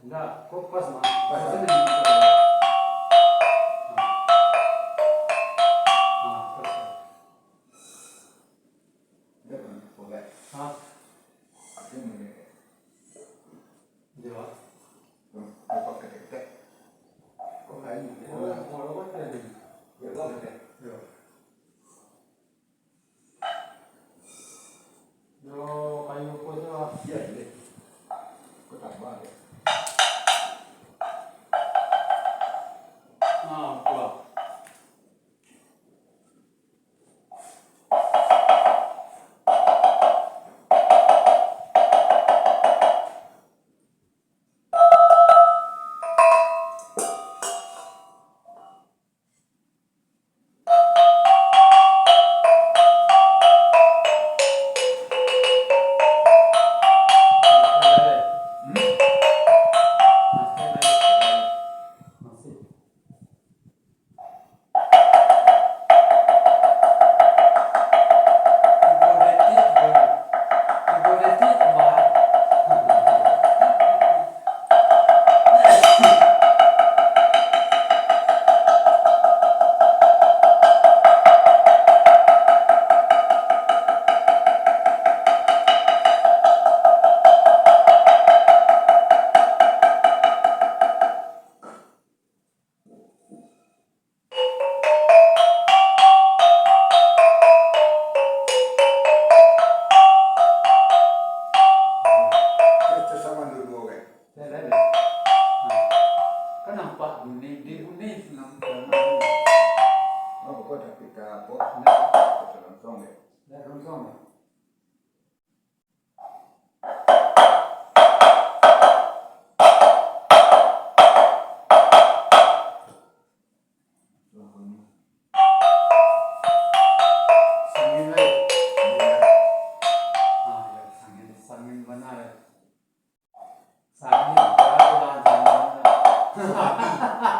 Enggak, kok pas mah. Pas, Pas Mas. ini. Pas. Dia pun boleh. Hah? Aku ini. Dia. Apa ketek-ketek? Kok kayak ini? Mau lewat tadi. Ya, lo ketek. Yo. Yo, kayu apa tuh? Iya, iya. Aku tambah ya. Kuat. Masih. Itu sama dulu kan. Kan nampak bunyi nampak. Oh, kok tapi kapok. Enggak, Itu langsung ya. enggak langsung. Sangin lagi. Iya. Ya, sangin mana ya? Sangin, pelan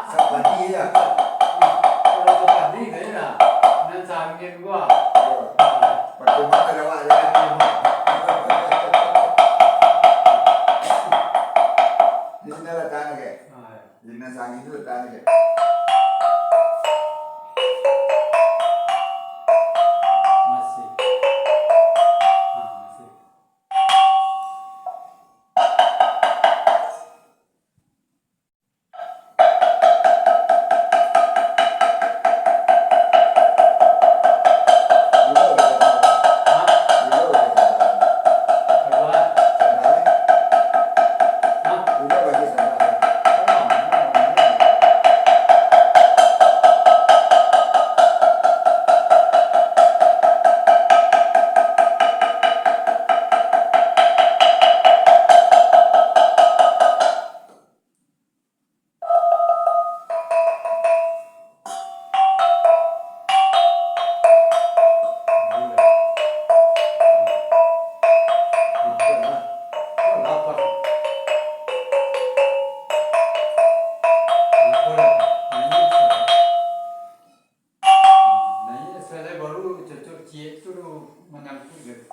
Sapati ya. Kalau sepadi kayaknya, nan sangin gua. Pakai mata lewat ya. Di sini letaknya kayak. Di sini itu letaknya kayak. Masih. Masih. Keluar. Saya baru cocok cie itu mengantuk gitu.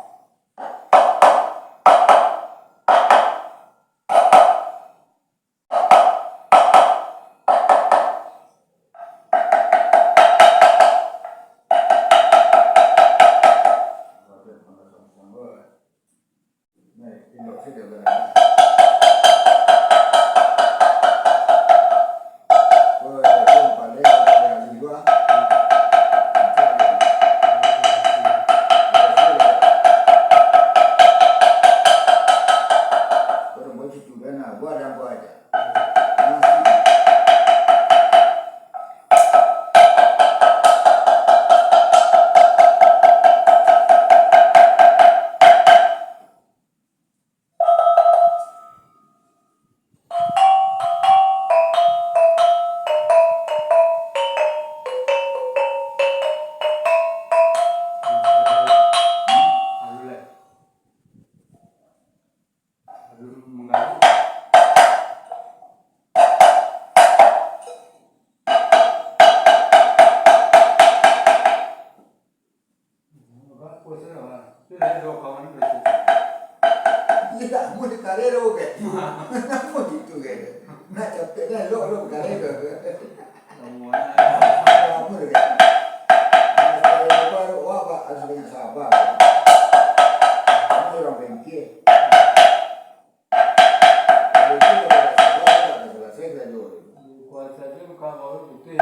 kita mau di karero ke. Mau gitu ke. Nah capek dah lo karero. Kamu deh. Baru apa harus banyak sabar. Kamu orang bengkel. Kalau itu kalau sabar selesai dah dulu. Kuasa itu kalau itu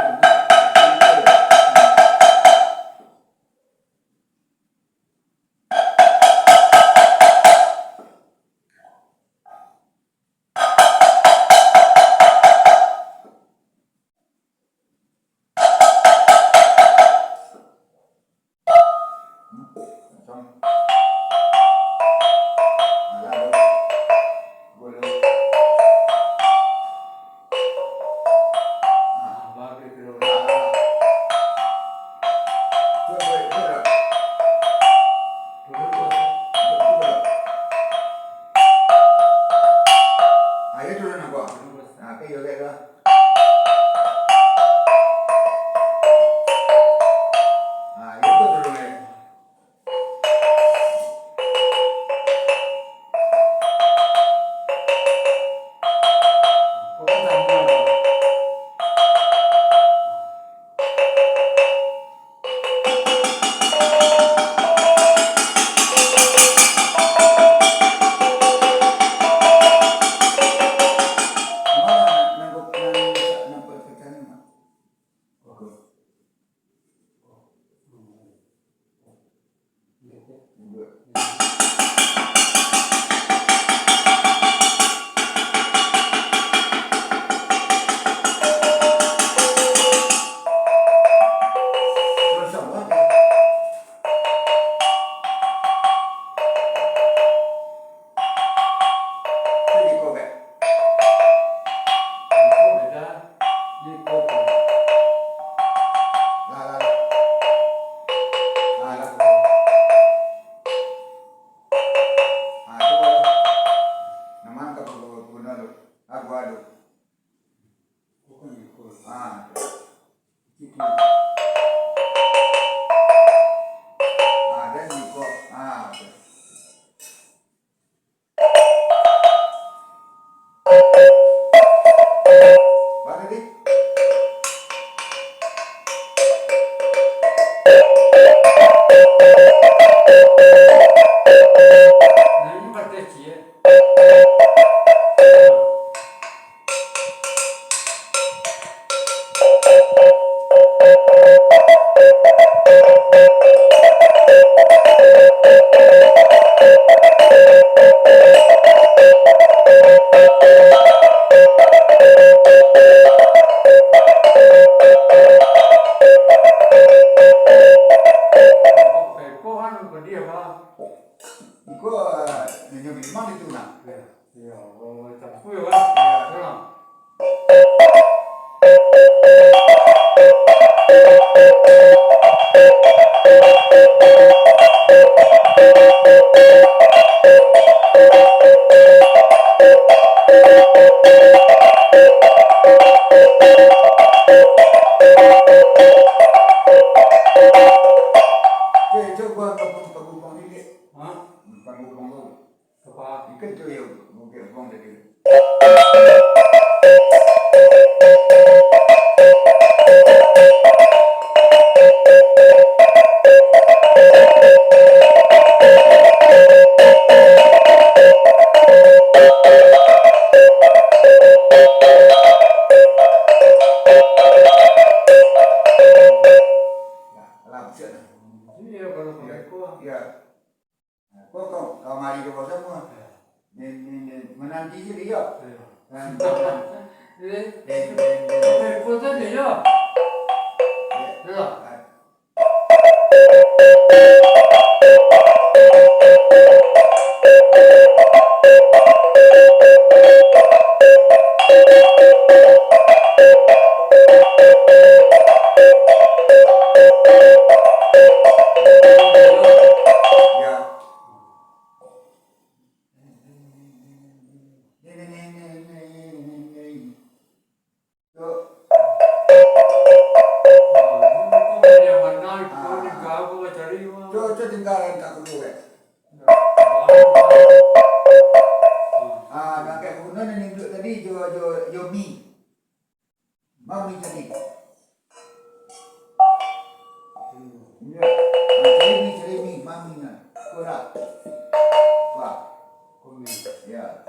kuning. Ya.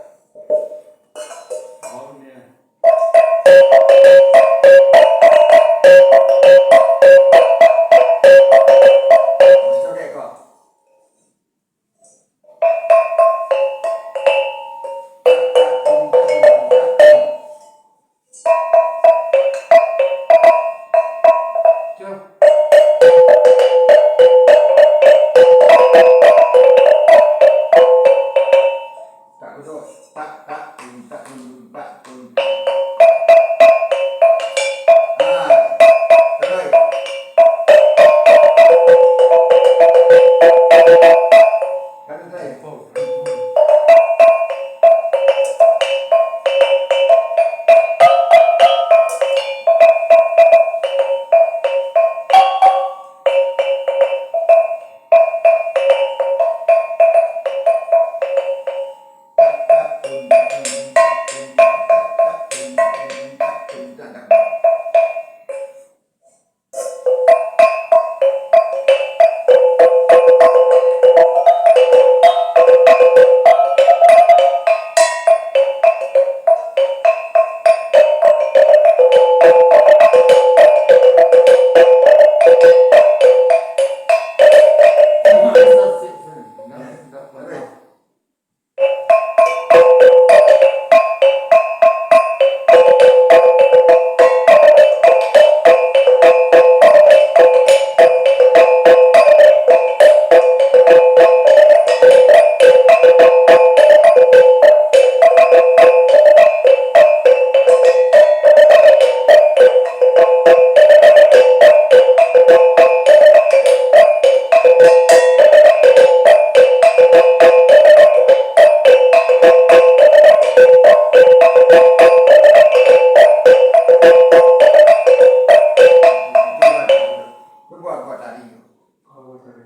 Oh, ini. Oke kok. Cuk. Tak betul. Tak tak tak tak. Ah, terus. Kan terus. Oh.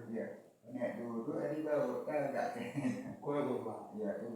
Iya, nek dulu ini baru kan enggak. Kue gua. Iya, itu